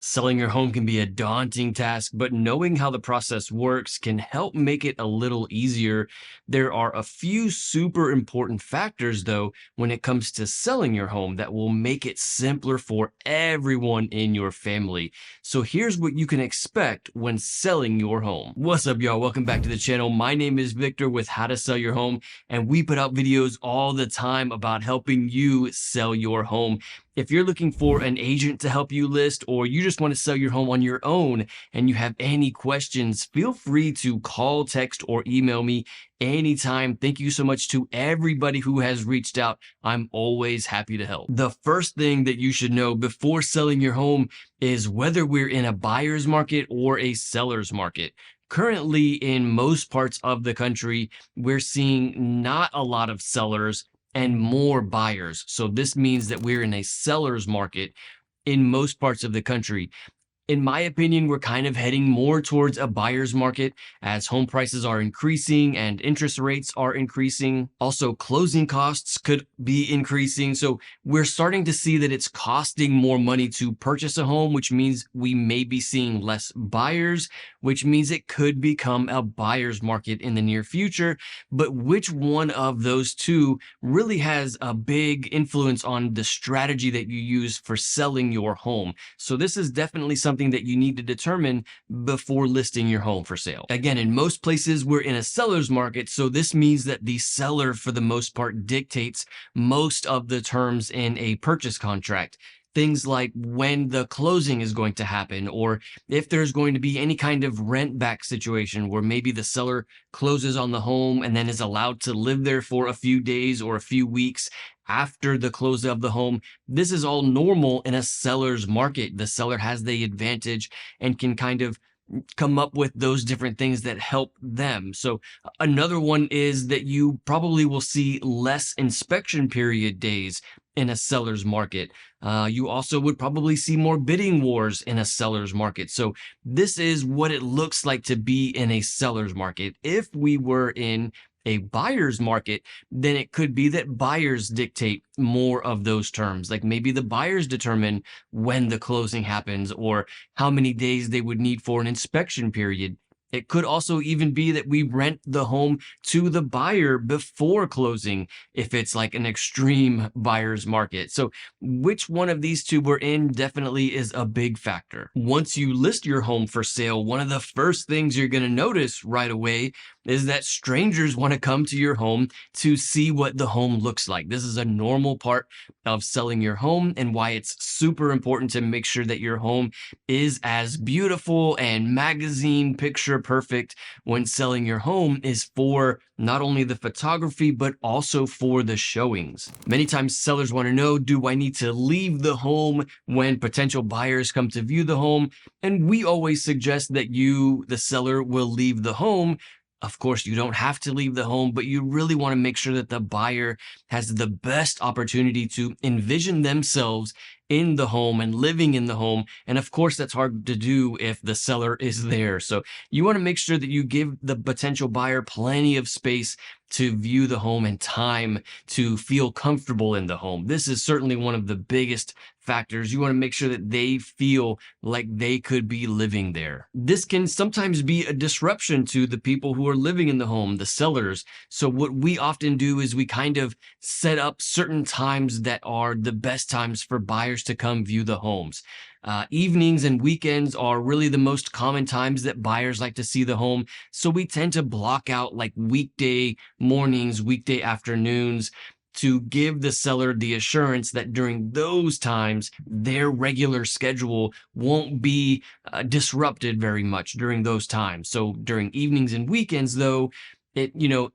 Selling your home can be a daunting task, but knowing how the process works can help make it a little easier. There are a few super important factors, though, when it comes to selling your home that will make it simpler for everyone in your family. So here's what you can expect when selling your home. What's up, y'all? Welcome back to the channel. My name is Victor with How to Sell Your Home, and we put out videos all the time about helping you sell your home. If you're looking for an agent to help you list, or you just want to sell your home on your own and you have any questions, feel free to call, text, or email me anytime. Thank you so much to everybody who has reached out. I'm always happy to help. The first thing that you should know before selling your home is whether we're in a buyer's market or a seller's market. Currently, in most parts of the country, we're seeing not a lot of sellers and more buyers. So this means that we're in a seller's market in most parts of the country. In my opinion, we're kind of heading more towards a buyer's market as home prices are increasing and interest rates are increasing. Also, closing costs could be increasing. So we're starting to see that it's costing more money to purchase a home, which means we may be seeing less buyers, which means it could become a buyer's market in the near future. But which one of those two really has a big influence on the strategy that you use for selling your home? So this is definitely something that you need to determine before listing your home for sale. Again, in most places, we're in a seller's market, so this means that the seller, for the most part, dictates most of the terms in a purchase contract. Things like when the closing is going to happen, or if there's going to be any kind of rent back situation where maybe the seller closes on the home and then is allowed to live there for a few days or a few weeks after the close of the home. This is all normal in a seller's market. The seller has the advantage and can kind of come up with those different things that help them. So another one is that you probably will see less inspection period days in a seller's market. You also would probably see more bidding wars in a seller's market. So this is what it looks like to be in a seller's market. If we were in a buyer's market, then it could be that buyers dictate more of those terms. Like maybe the buyers determine when the closing happens or how many days they would need for an inspection period. It could also even be that we rent the home to the buyer before closing if it's like an extreme buyer's market. So which one of these two we're in definitely is a big factor. Once you list your home for sale, one of the first things you're going to notice right away is that strangers want to come to your home to see what the home looks like. This is a normal part of selling your home and why it's super important to make sure that your home is as beautiful and magazine picture perfect when selling your home is for not only the photography, but also for the showings. Many times sellers want to know, do I need to leave the home when potential buyers come to view the home? And we always suggest that you, the seller, will leave the home. Of course, you don't have to leave the home, but you really want to make sure that the buyer has the best opportunity to envision themselves in the home and living in the home. And of course, that's hard to do if the seller is there. So you want to make sure that you give the potential buyer plenty of space to view the home and time to feel comfortable in the home. This is certainly one of the biggest factors. You want to make sure that they feel like they could be living there. This can sometimes be a disruption to the people who are living in the home, the sellers. So what we often do is we kind of set up certain times that are the best times for buyers to come view the homes. Evenings and weekends are really the most common times that buyers like to see the home. So we tend to block out like weekday mornings, weekday afternoons to give the seller the assurance that during those times, their regular schedule won't be disrupted very much during those times. So during evenings and weekends, though,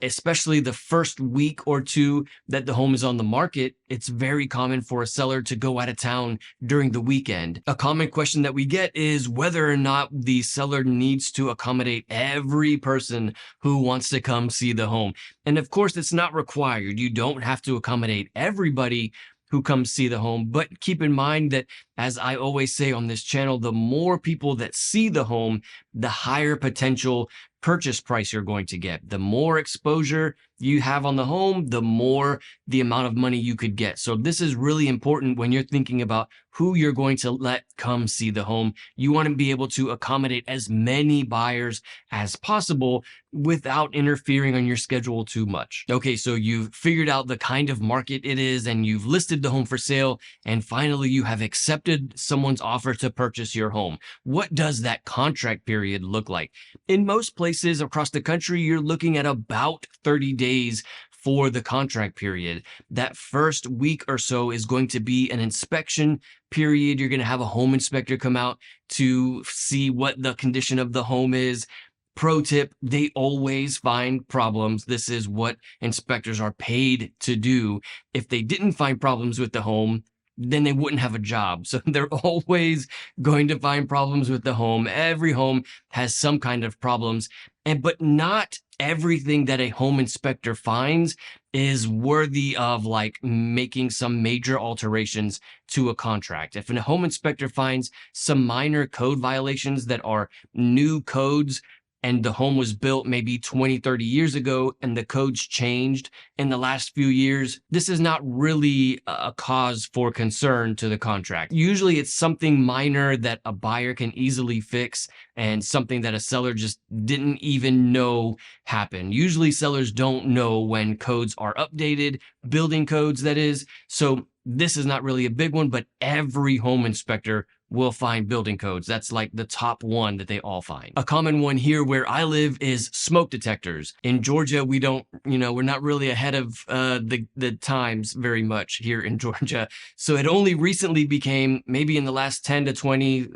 especially the first week or two that the home is on the market, it's very common for a seller to go out of town during the weekend. A common question that we get is whether or not the seller needs to accommodate every person who wants to come see the home. And of course, it's not required. You don't have to accommodate everybody who comes see the home, but keep in mind that, as I always say on this channel, the more people that see the home, the higher potential purchase price you're going to get. The more exposure you have on the home, the more the amount of money you could get. So this is really important when you're thinking about who you're going to let come see the home. You want to be able to accommodate as many buyers as possible without interfering on your schedule too much. Okay, so you've figured out the kind of market it is and you've listed the home for sale, and finally you have accepted someone's offer to purchase your home. What does that contract period look like? In most places across the country, you're looking at about 30 days for the contract period. That first week or so is going to be an inspection period. You're going to have a home inspector come out to see what the condition of the home is. Pro tip, they always find problems. This is what inspectors are paid to do. If they didn't find problems with the home, then they wouldn't have a job. So they're always going to find problems with the home. Every home has some kind of problems, but not everything that a home inspector finds is worthy of like making some major alterations to a contract. If a home inspector finds some minor code violations that are new codes, and the home was built maybe 20, 30 years ago, and the codes changed in the last few years, this is not really a cause for concern to the contract. Usually it's something minor that a buyer can easily fix and something that a seller just didn't even know happened. Usually sellers don't know when codes are updated, building codes that is. So this is not really a big one, but every home inspector will find building codes. That's like the top one that they all find. A common one here where I live is smoke detectors. In Georgia, we don't, we're not really ahead of the times very much here in Georgia. So it only recently became, maybe in the last 10 to 20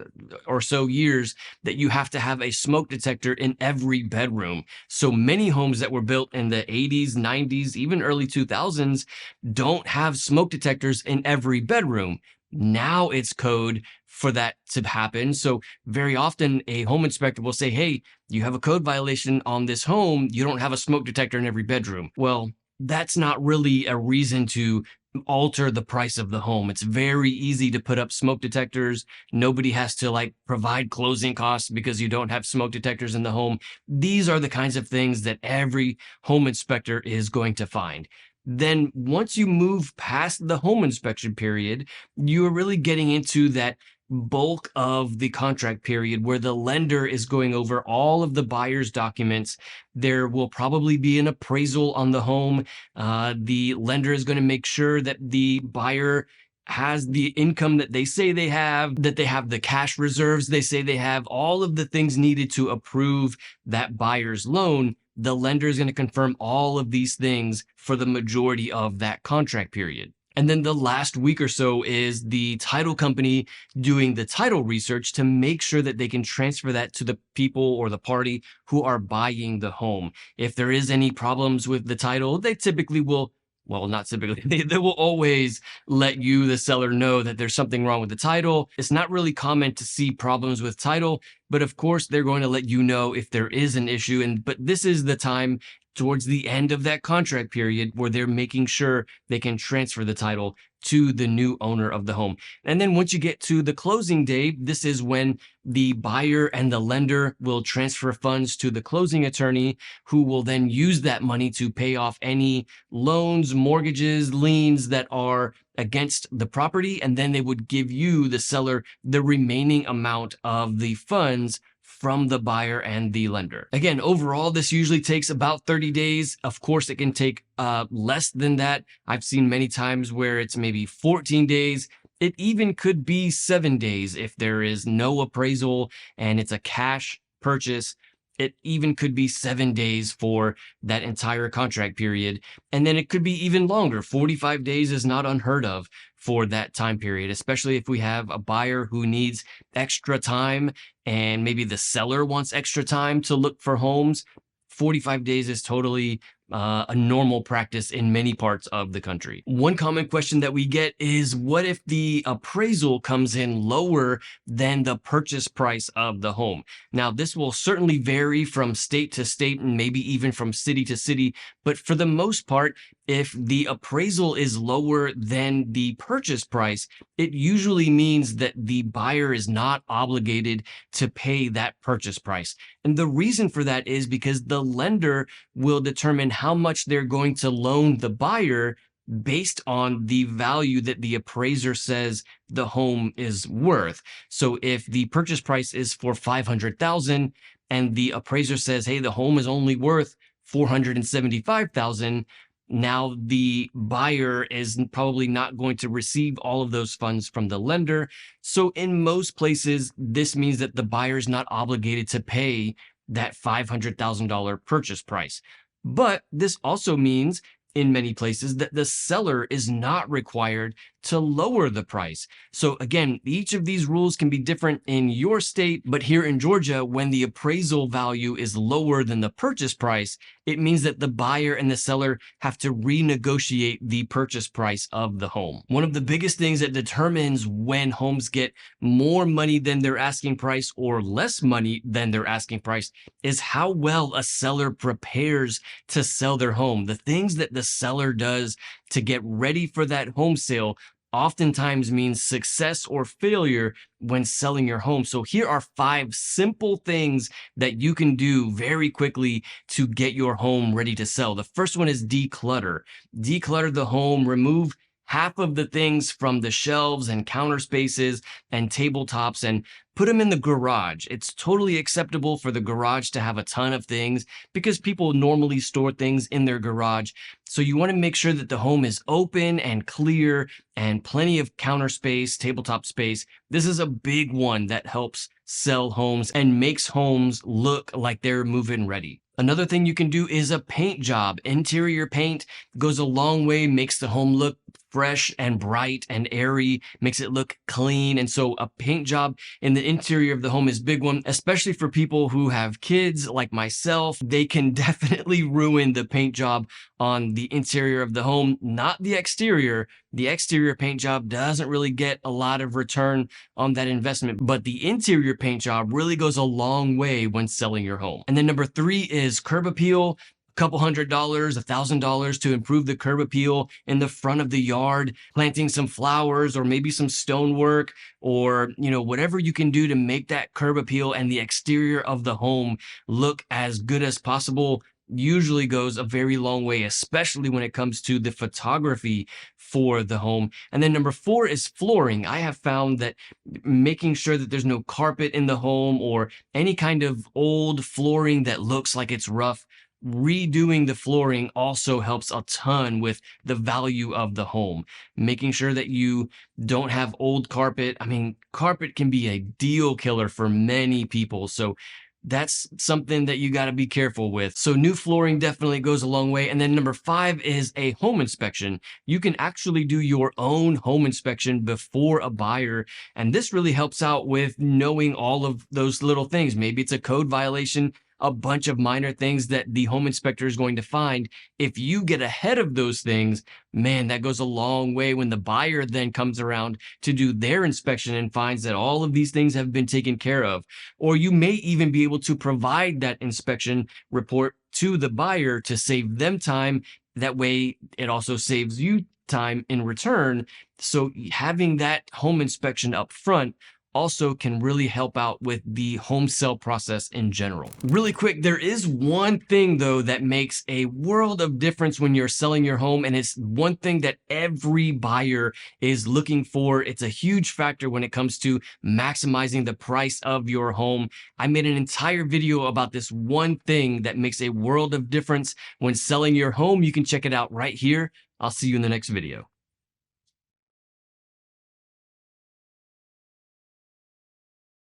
or so years, that you have to have a smoke detector in every bedroom. So many homes that were built in the 80s, 90s, even early 2000s don't have smoke detectors in every bedroom. Now it's code for that to happen. So very often a home inspector will say, hey, you have a code violation on this home. You don't have a smoke detector in every bedroom. Well, that's not really a reason to alter the price of the home. It's very easy to put up smoke detectors. Nobody has to provide closing costs because you don't have smoke detectors in the home. These are the kinds of things that every home inspector is going to find. Then once you move past the home inspection period, you are really getting into that bulk of the contract period where the lender is going over all of the buyer's documents. There will probably be an appraisal on the home. The lender is going to make sure that the buyer has the income that they say they have, that they have the cash reserves they say they have, all of the things needed to approve that buyer's loan. The lender is going to confirm all of these things for the majority of that contract period. And then the last week or so is the title company doing the title research to make sure that they can transfer that to the people or the party who are buying the home. If there is any problems with the title, they typically will, well, not typically, they will always let you, the seller, know that there's something wrong with the title. It's not really common to see problems with title, but of course they're going to let you know if there is an issue. But this is the time towards the end of that contract period where they're making sure they can transfer the title to the new owner of the home. And then once you get to the closing day, this is when the buyer and the lender will transfer funds to the closing attorney, who will then use that money to pay off any loans, mortgages, liens that are against the property. And then they would give you, the seller, the remaining amount of the funds from the buyer and the lender. Again, overall, this usually takes about 30 days. Of course, it can take less than that. I've seen many times where it's maybe 14 days. It even could be 7 days if there is no appraisal and it's a cash purchase. It even could be 7 days for that entire contract period. And then it could be even longer. 45 days is not unheard of for that time period, especially if we have a buyer who needs extra time and maybe the seller wants extra time to look for homes. 45 days is totally a normal practice in many parts of the country. One common question that we get is, what if the appraisal comes in lower than the purchase price of the home? Now, this will certainly vary from state to state and maybe even from city to city, but for the most part, If the appraisal is lower than the purchase price, it usually means that the buyer is not obligated to pay that purchase price. And the reason for that is because the lender will determine how much they're going to loan the buyer based on the value that the appraiser says the home is worth. So if the purchase price is for 500,000 and the appraiser says, "Hey, the home is only worth 475,000," now the buyer is probably not going to receive all of those funds from the lender. So in most places, this means that the buyer is not obligated to pay that $500,000 purchase price. But this also means in many places that the seller is not required to lower the price. So again, each of these rules can be different in your state, but here in Georgia, when the appraisal value is lower than the purchase price, it means that the buyer and the seller have to renegotiate the purchase price of the home. One of the biggest things that determines when homes get more money than their asking price or less money than their asking price is how well a seller prepares to sell their home. The things that the seller does to get ready for that home sale oftentimes means success or failure when selling your home. So here are 5 simple things that you can do very quickly to get your home ready to sell. The first one is declutter. Declutter the home, remove half of the things from the shelves and counter spaces and tabletops and put them in the garage. It's totally acceptable for the garage to have a ton of things because people normally store things in their garage. So you want to make sure that the home is open and clear and plenty of counter space, tabletop space. This is a big one that helps sell homes and makes homes look like they're move-in ready. Another thing you can do is a paint job. Interior paint goes a long way, makes the home look fresh and bright and airy, makes it look clean. And so a paint job in the interior of the home is a big one, especially for people who have kids like myself. They can definitely ruin the paint job on the interior of the home, not the exterior. The exterior paint job doesn't really get a lot of return on that investment, but the interior paint job really goes a long way when selling your home. And then number 3 is curb appeal. Couple $100, $1,000 to improve the curb appeal in the front of the yard, planting some flowers or maybe some stonework or, whatever you can do to make that curb appeal and the exterior of the home look as good as possible usually goes a very long way, especially when it comes to the photography for the home. And then number 4 is flooring. I have found that making sure that there's no carpet in the home or any kind of old flooring that looks like it's rough, redoing the flooring also helps a ton with the value of the home. Making sure that you don't have old carpet. I mean, carpet can be a deal killer for many people. So that's something that you got to be careful with. So new flooring definitely goes a long way. And then number 5 is a home inspection. You can actually do your own home inspection before a buyer. And this really helps out with knowing all of those little things. Maybe it's a code violation, a bunch of minor things that the home inspector is going to find. If you get ahead of those things, man, that goes a long way when the buyer then comes around to do their inspection and finds that all of these things have been taken care of. Or you may even be able to provide that inspection report to the buyer to save them time. That way, it also saves you time in return. So having that home inspection up front also can really help out with the home sale process in general. Really quick, there is one thing though that makes a world of difference when you're selling your home, and it's one thing that every buyer is looking for. It's a huge factor when it comes to maximizing the price of your home. I made an entire video about this one thing that makes a world of difference when selling your home. You can check it out right here. I'll see you in the next video.